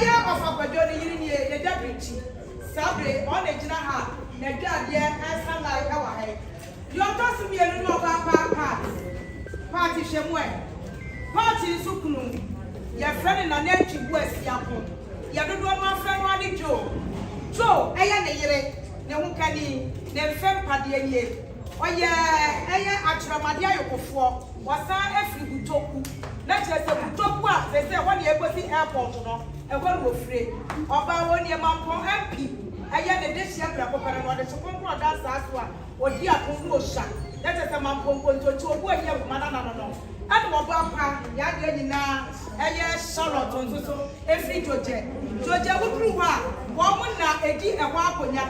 Aya of a Badoni Union, the deputy. Sabre on a Jinaha, the Gadia, and sunlight our head. You are tossing me a little party Shemwe. Party Sukunu. Your friend and a native West Yapo. You don't want my friend Ronnie Joe. Joe, Ayane, Namukani, then Fem Padier. Oh, yeah, Atramadia before was every Butoku. Not just a Butoku, they say 1 year was the airport, and one was free. Or by 1 year, Mampo MP. Ayane, this year, Papa, and the Supreme Court that's one, or dear Kumusha. That is a Mampo to a boy, young man. And Wabapa, Yadina, Aya Charlotte, on so every Georgia. Georgia would prove her. Woman now, a dear Waponya.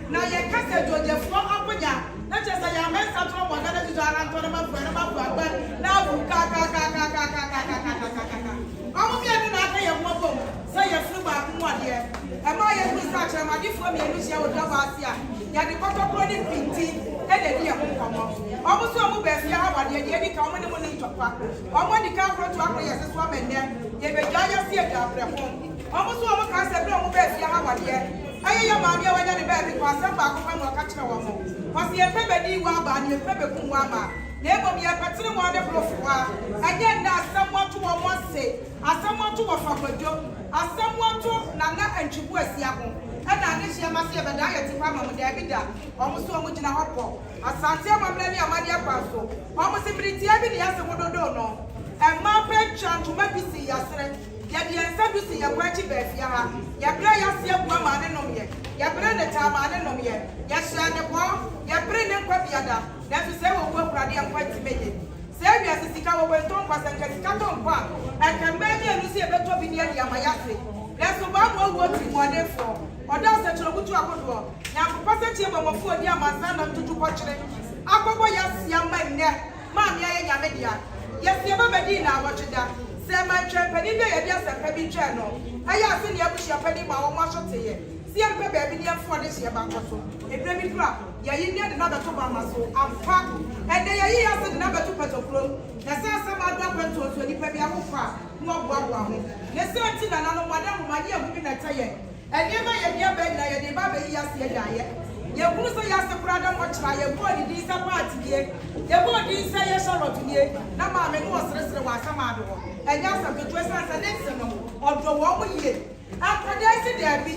Now, your cousin Georgia for Aponya. Not just a young man, some trouble, another to our Antonio, but now, I will be a woman. Say a flew back one year. Am I a researcher? My different Lucia would love us here. Yet the cotton body pinty and a dear home. Almost all best, Yahweh, the Yeti common money to pack. Or when the car to acquire as woman there, gave a giant theatre home. Almost all cars have no best, Yahweh, dear. I am Mamma when the baby was some back from a catcher woman. Was the Pebble Waba and your Pebble Kumwama? Never be a pattern wonderful for again, that's someone to one say, as someone to a family job, as someone to Nana and Chibuas Yahoo. And I guess you must have a diet to Mamma David, almost so much in a hopper. As Santiago Mania Madia Paso, almost every Tiabi as a Modono, and my pet chant to maybe see yesterday. Yet the answer to see a pretty bed, Yaha, Yabraya, your mamma, and no yet, Yabrana Tama, and no yet, Yasha, the poor, Yabrina Quapiada, that is several work ready and quite made. Savia Sisika went on was and can cut on one, and can maybe and see a better opinion Yamayasi. There's a one word in one day for, or that's a trouble to Apple. Now, Pastor Chimba for the Amazon to do portrait. Aqua, yes, young man, Mamma Yamedia. Yes, never Medina, watch that. Say my champagne, yes, a baby channel. I asked the Abushia Penny, my own marshal to you. See a baby for this year about a baby crap. Yaya another to Mamaso, I'm fat, and they are asked another to Petro. That's some other went to the baby Abufa, more Wawa. Yes, sir, and I know Madame, my dear women, I tell you. And never a dear bed, the baby, yes, yet. Your Bruce, yes, the brother, watch my body, this party here. Your body is a Charlotte here. Now, Mamma was resting was some other. And yes, I'm the dress as an excellent or the woman yet. After that, there be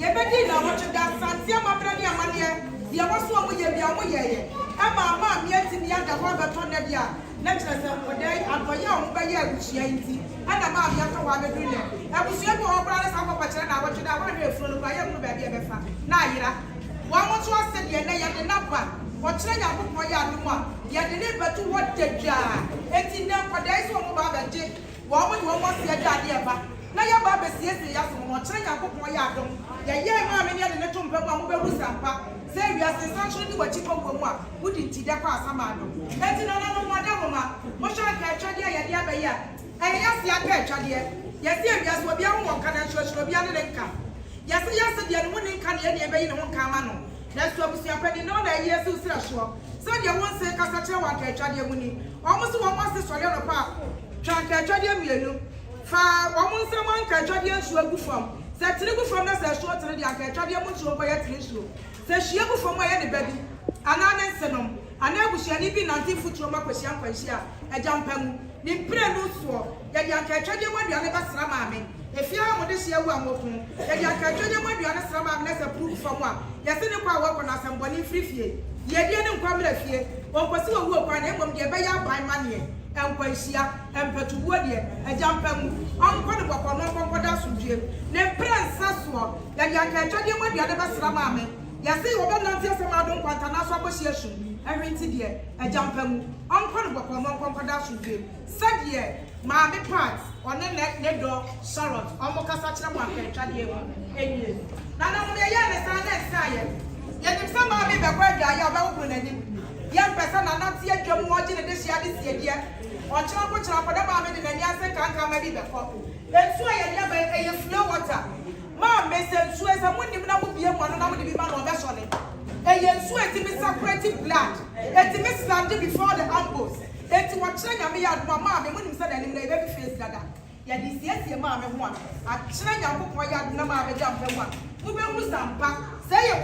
ye better now watch that Santiago Mania Mania. There was one with your Yamoye. And my mom yet in the other one but on the year. Next as a day and for young by year which she ain't. And a mom yet to one doing it. I was your brothers have a patron. I watch it out of your phone by young baby. Naira. One was said, Yana number. What's the number for Yaduma? Yet deliver to what the jar. 18 now for days one about the jig. One would almost see a daddy. Now your baby says the young one, trying to put my yardum. Yea, mammy, and the tomb of Sampa. Say we are essentially what you want. Wouldn't see the pass a man. That's another Madame. What shall I catch a year? And yes, I catch a year. Yes, will be on one can and church will be on the income. Yes, the young woman can't be in one camano. That's what we are pretty known that years to sure. So you won't say Casacha one catch a year money. Almost one wants to swallow a park. Try catch a year. Fa woman someone can try to show good from. Say to go from us a short to the can try to show by a tissue. Say she go from my any baby. And I senum. And I wish any be 19 foot from a question a jump and the prayer no swore. That you can try to what you never slam. If you are this year, one walking, that you can try to what you understand, let's approve from one. Yes, in the power when I am bonny free fear. Ye didn't come to fear. One pursue work on him when you buy money. And Quasia and Petuwodia, a jump and unquotable for no concordance with you. Then Prince Sassua, that you can tell you what you never slamame. Yes, they will not tell some I don't want an association. Every dear, a jump and unquotable for no concordance with you. Said ye, Mammy Parts, on the neck, door, Charlotte, almost such a market, Chadier. None of the young is science. Yet if somebody be a word, I have opened young person are not yet watching this year. Or trouble for the mammy in the Yasa can't come maybe before. That's why I never a flow water. Mom may say, swear someone even would be a one and I would be man on vessel. A young sweat to be separated blood. And to miss landed before the ambush. And to watch me at my mom and when he said, and in the baby face, Dada. ya di siesie ma me ho a kyerɛ Nyankopɔn ya na ma me da mpɛ ho a mo be hu sampa sɛ yɛ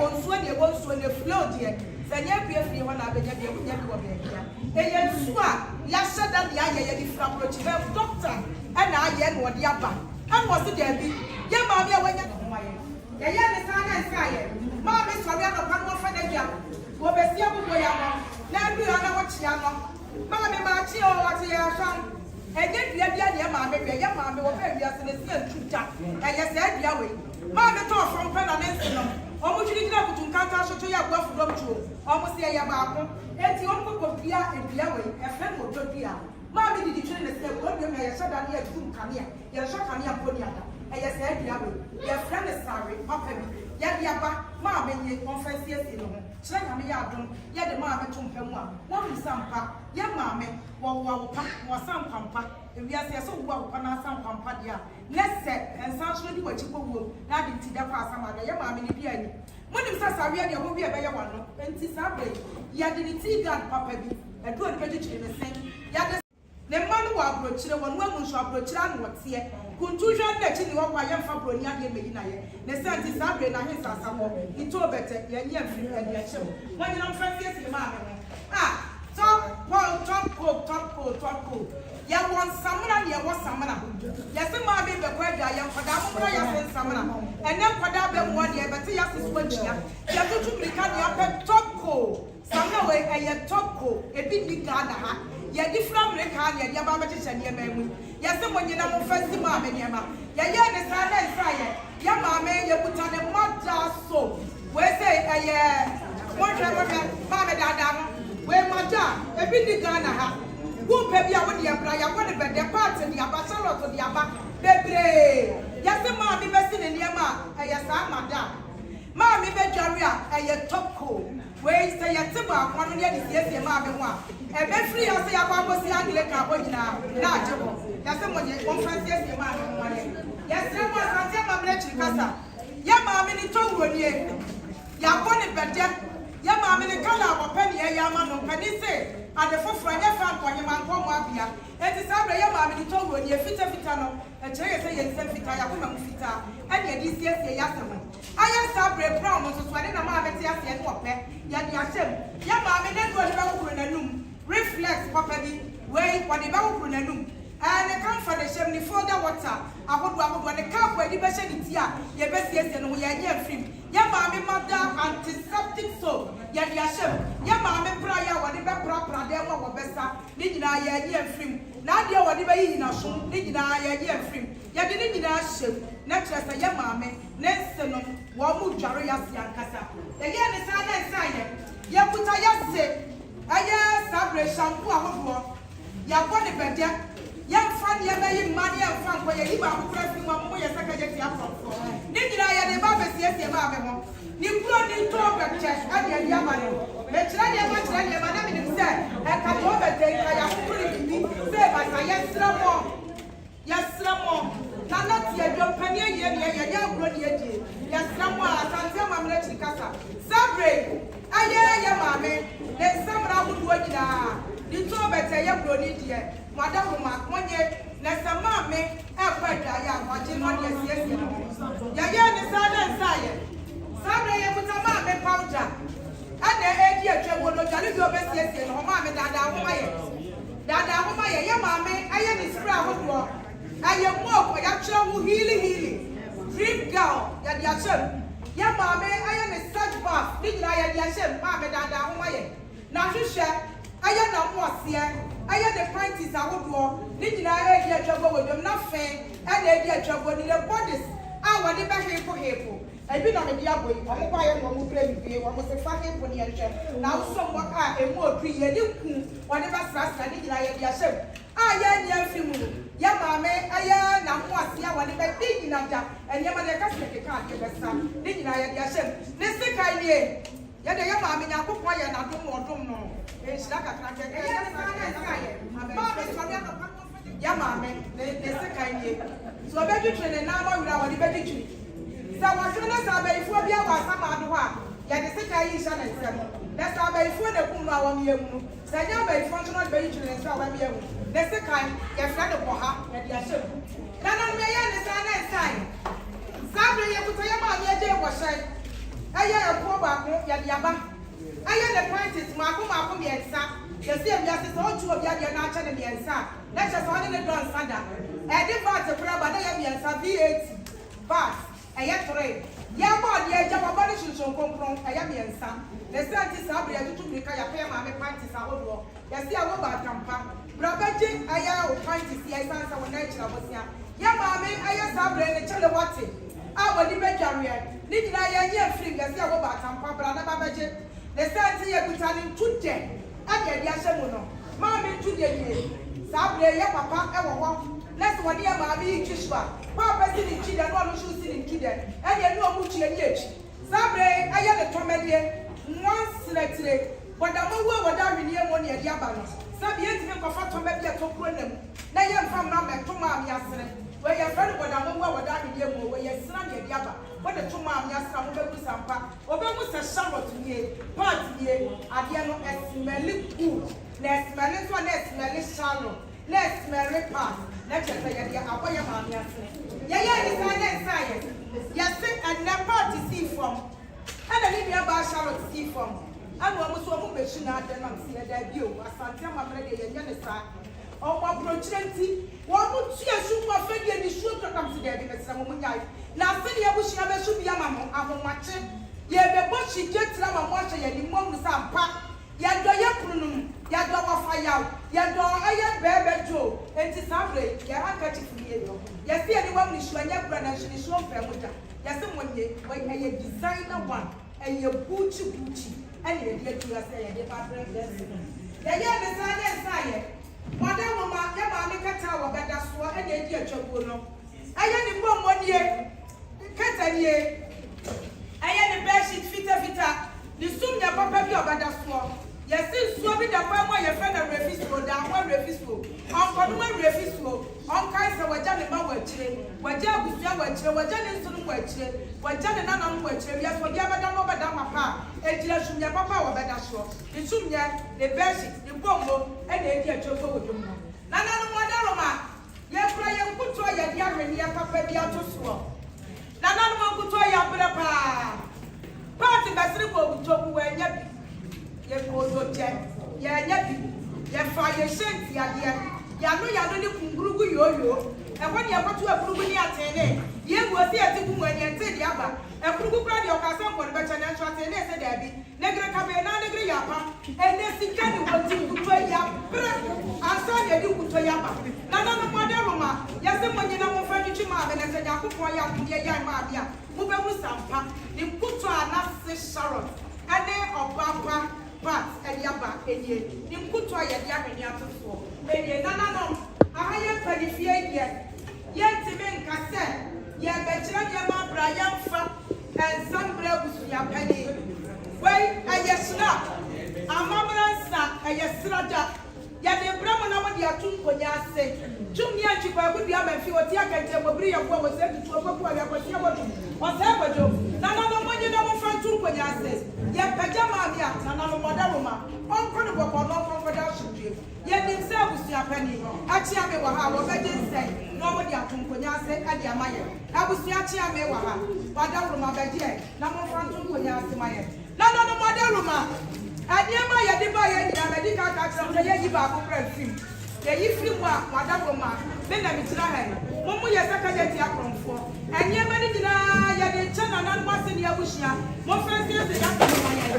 wonsuo ne flow deɛ sɛ nyɛ pie fie ho na abɛnya bi nya bi wɔ bɛbia ɛyɛ nsu a ya hyɛda de ayɛ yɛ di fra approach bɛ doctor ɛna ayɛ no wɔde aba ɛwɔ so da bi yɛ ma me a wɔnya no ho ayɛ yɛ ne sa na nsa ayɛ ma me sɔre anɔpa no fa da bia wo be sia bubo ya no na adu ya na wo chia no ma me ma chi o wa ti ya hwan enye dua bia de ma me hwe ya ma me wo fa bia se ne sia ntuta enye se dua we ma me to from pe na ne nsi no o mu twiri gina kutu nkanta so to ya gwa fu dom tuo o mu se ya ba ko enti o mu ko bia ebia we e fe mo to bia ma me didi twiri ne se ko bia me ya shada ne ya tum kanea ya sha kanea ko ni ada enye se dua we ya fra ne sare papa bi ya dia ba ma me nye confessie si no ho kyerɛ nyame yɛ adom yɛ de maa me to mpɛ mu a wɔn nsampa yɛ maa me wɔwɔ pa wɔsan kwampa ewiase yɛ sɛ wɔwɔ pa na asan kwampa deɛ a ne sɛ nsan so di wɔkyi kɔwɔ na de ti da kɔ asam ada yɛ maa me ne bi ani monim sɛ saweɛ deɛ wɔn bi ɛbɛyɛ wɔn no nti saa bɛyi yɛde ne tea guard papa bi ɛdo a nipa kyekyere ne sen yɛde ne mma no wɔ aburokyire wɔn wɔn mu nso aburokyire ano wɔteɛ kuntuhwa na chi ni wo kwa yemfa broni ade meyi na ye ne senti sabre na he sasa ho ito bete ye nye mfiri ade a chewo wanyina mfasi esi ma me top cool ya won samuna ne ye wo samuna ya se ma be kwa adwa ya kwada momra ya se samuna ene kwada be mo de bete ya se so chia ya tutu brika ne apɛ top cool samuna we eye top cool ebi ni Ghana ha ya di from America ne ya ba ba kyeche ne ma mu ya se mo nyina mo fasi ma me ne ma ya ye ne sa na nsa ye ya ma me ye buta ne mother so we say mo hwe ma me dada no we mother ebi di Ghana ha wo pe bia wo de abra ya wo de be de part ne aba salot de aba bebre ya se ma me besi ne ne ma sa mother ma me be dware a top cool we say ya te ba kwano ne de siesie ma me ho a e be free ya se ya ba ko si angle ka bo nyina na ajebo ya se mo je conference siesie ma me ho ne ya se mo asante ma me chiri kasa ya ma me ni to wrodie ya ko ne bede ya ma me ni kala wo pe ne ya ma no pani se ade foforo nya fa nkonye ma nko mo abia enti sabre ya ma me ni to wrodie fita no e kire se ye nse fita ya ko ma fita ene di siesie ya se mo aya sabre brown so so ade na ma beti ase ne ope ya di asem ya ma me ne do de ba wukuru nanum reflex papa bi we what de ba wukuru nanum and come for the shem ni further water ahodo ne ka kwa di ba hye ni ti a ye be siesie no ya nya afrim ya ma me mother antiseptic soap ya di asem ya ma me pra ya what de be pra de wo besa ni nyina ya nya afrim na de what de be yi na so ni nyina ya nya afrim ya de ni nyina hyem na kyerɛ sɛ yɛ maame ne nse no wɔn mu dware yɛ ase ankasa yɛyɛ ne saa na nsa yɛ yɛkuta yɛse ɛyɛ sabre shampoo ahodoɔ yɛabɔ ne bɛdɛ yɛmfa nneɛma yi mma ne yɛmfa nkɔ yɛyi baako kora fi mu a mo yɛ sɛ kagye tia afɔfoɔ ne nyinaa yɛde ba bɛsiesie maame ho ne kuro ne ntɔɔ bɛkyɛ ɛde adi ama ne mekyerɛ nneɛma na menim sɛ ɛka tɔɔ bɛtɛ nka yɛakokoro ne bibi sɛ basa yɛsrɛ mo na not ye do panie ye agro ne adie yɛsrɛ mo a asante amamre chiri kasa sabre aye maame ne samra ahodoɔ nyinaa ne to bɛtɛ yɛ agro ne die madam ma monye na samame ɛkɔ adwa yɛ akwaje no de asiesie no yɛyɛ ne sa na nsa yɛ sabre yɛ buta maame powder ana edi atwa no dware bi obesiesie no maame dada ahoma yɛ maame aye ne spray ahodoɔ aye mo ya kyerɛ wo healing dream girl ya dia chem ya maame aye ne search bath ni nyina ya dia chem maame dada ahoma ye na hwehwɛ aye na mo ase aye the panties ahodoɔ ni nyina ya dia twabo wodom na fe e na dia twabo ni the bodies a wode ba hepo ebi na me dia boy omo kwa ye no mo pray bi omo se fa hepo ni ehwe na wo so mo a emu odri ye ni ku wode ba srasra ni nyina ya dia chem aya nya fimu ya maame aya na mo ase a wode ba di nyina da enyema na kase ke ka ade besa ni nyina ya dia chem ne sekai ni ya de ya maame nya kokon ya na dom no e hira kakra ke ya sa na sa ye maame so ya no ya maame ne sekai ni so be twetwe ne na ma wura wode ba twetwe sa wa hwe na sa ba ifo bia wa sama ado ho a ya de sekai yi sha na nsem na sa ba ifo na kum no a wa me yamu sa nya ba ifo nso no ba yi twetwe nsa wa me yamu the second, your friend of Boha, and your ship. None of me, and sign. Sabre, you put your man, your day was said. I am a poor back, Yaba. I am the practice, Marco, and Sa. The same justice, all two of your natural and Sa. That's just one in the Don Sanda. I did part of Rabba, and Sa V8. But, I have three. Yaba, the edge of a body should show come from Ayami and Sa. The scientists have been to make a pair of practice our war. Yes, I will back Campa. Brabaji, I am trying to see I found someone nature was here. Yamame, I am Sabre and the Chalawati. Our debate carrier. Nidina, I am free, as I will back Campa, Branabaji. The scientists are returning today. I get Yashamuno. Mammy, today. Sabre, ya papa, ever walk. Let's one year, Mammy, Chishwa. Papa sitting in children, one who sitting in children, and you know Muchi and Yech. Sabre, I am a comedian. Once selected, but the more what I really want your Yabano. Some years ago, for to make a top them. Now you're from Mamma to Mam Yasin, where your friend would have what I really want, where your son and Yaba, what the two Mam Yasan will be Sampa, or was a shower to ye, party ye, Adiano as smelly good, less smelly one, less smelly shallow, less smelly pass, let's just say, Abaya Mam Yasin. Yaya is an science. Yes, and never to see from. And I live about Charlotte see from. I was so much not than I'm seeing that view. I found them a lady and Yanisa. Oh, my opportunity. What would she assume my friend and the shoe to come together in some woman? Now, Cindy, I wish I should be a mamma. I'm on my chin. Yeah, the bush she gets them and watch and you mom with some pack. Ya do ya prunum, ya do wa fire, ya do aya bebe jo, enti sabre, ya handkerchief ye yo. Ya see anyone ni shwa nya brand and she show femuta. Ya se monye, when a designer one, and your Gucci, and you get to say the pattern dress. Ya designer say, Madame Mama, ya mamma tower better swore and ye dear chocono. I am the bomb 1 year, cat ye. I am the best sheet fitter. The soon your papa be about that swore. Yes, swabbing the farmer, your friend of refusal, down one refusal, on one refusal, on kinds of what Johnny Mawatche, what Jab was Yawatche, what Johnny Sun Watche, what Johnny Nanan Watche, yes, what Yabadam over Damapa, and Jilas from your papa or better shore. The Sumia, the Beshit, the Bombo, and the India Choco with them. Nana Madaroma, yes, Brian put to your Yarin, your papa be out of swore. Nana put to your papa. Party Basilico would talk away. Ya nyabi ya fire sent ya no ni kungurugu yoyo e kwani akoto akurugu ni atene ye wo si atiku mu ani ante di aba akurugu kra di okasa nko ne becha na nso atene se da bi negre kabe na negre ya pa ene sika ni woti kuto ya pre asa ya di kuto ya ba na no mode roma ya se monyi na mo fa twitwi ma be na se yakofo ya de ya ma bia mo be mu sampa ni kuto ana se sharot ane obapa But Eliaba, Elie, Nimkuto, Yadiamini Atufo, Elie, Nana, I am Pedifia yet. Yet, Timin Cassette, Yan Betchana, Brian Fa, and some brevs ya penny. Wait, I yes not. A mamma son, I yes slaughter. Yet the Brahman over the Atun for Yase. Jumia Chipa would be a man, Fiota, and Tababria was sent to a book where I was Sabajo. Nana, when you know from two for Yase. Yet Pajama, Nana Madaroma, uncomfortable for no confidential dream. Yet themselves, your penny. Achiame Waha, what I didn't say. Nobody Atun for Yase and Yamaya. I was Yachiame Waha, Madaroma Badia, Namo Frantum for Yase Maya. Nana Madaroma. Adiama ya diba ya ni medical catch na ya yiba ko film ya yi film wa Madaroma be na mitira ha mo ya secretary akromfo aniama ni dina ya de chana na no ase ni abushia mo fancy se ya ko ma ya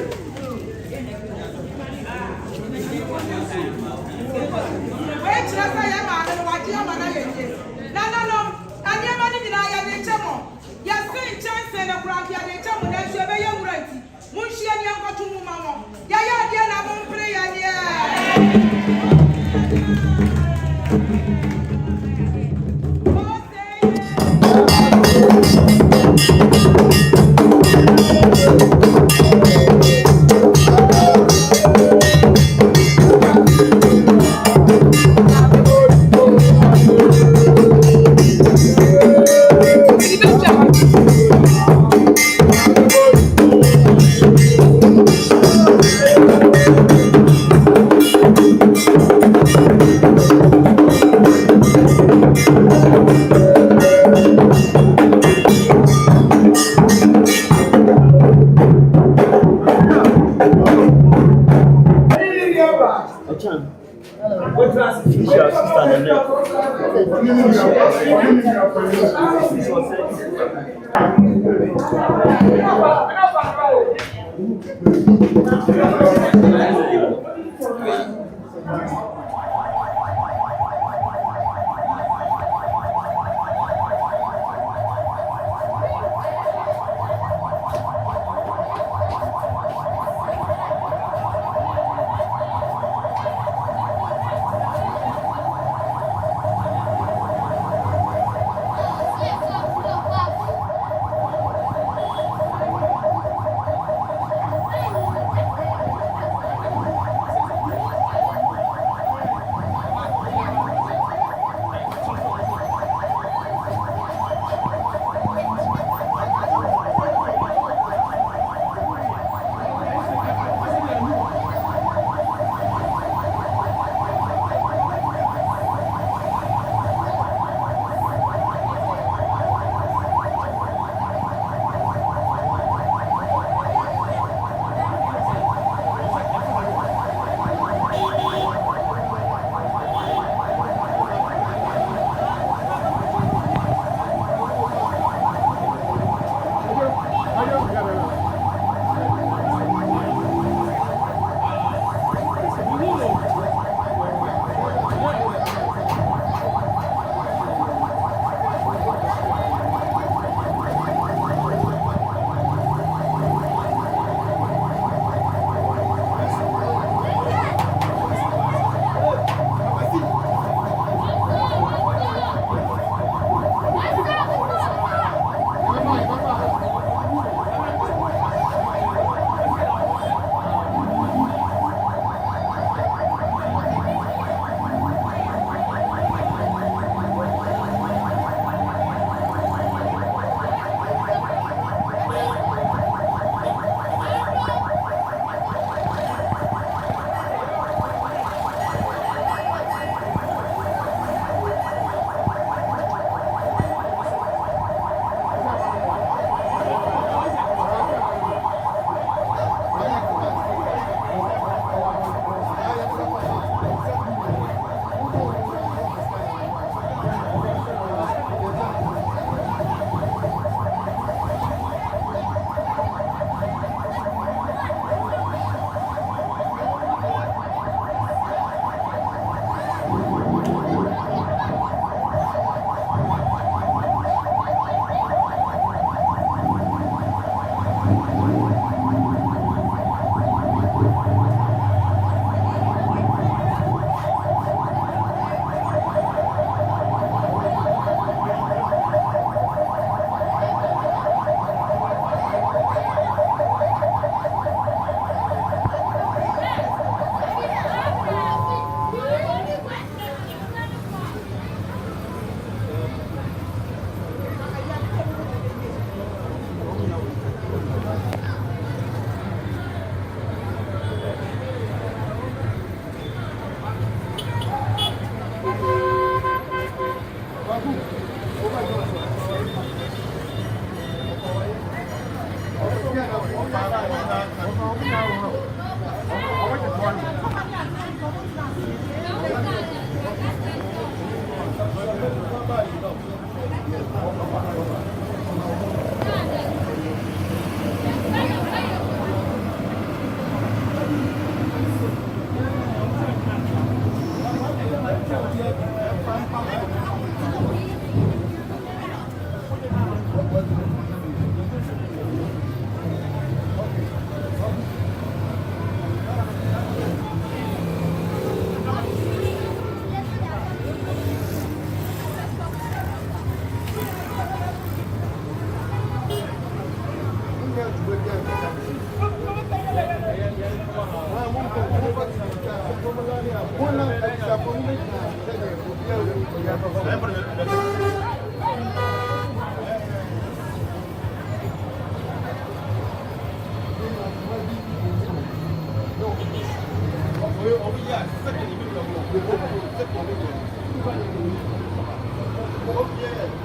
we chira sa ya ma na wa ji ama na ya ye no aniama ni dina ya de chamo ya se chance na kura ya de chamo na so be ya wuranti Munshia ni anko tumu mamo. Ya dia na mon prayer dia. Oh, yeah.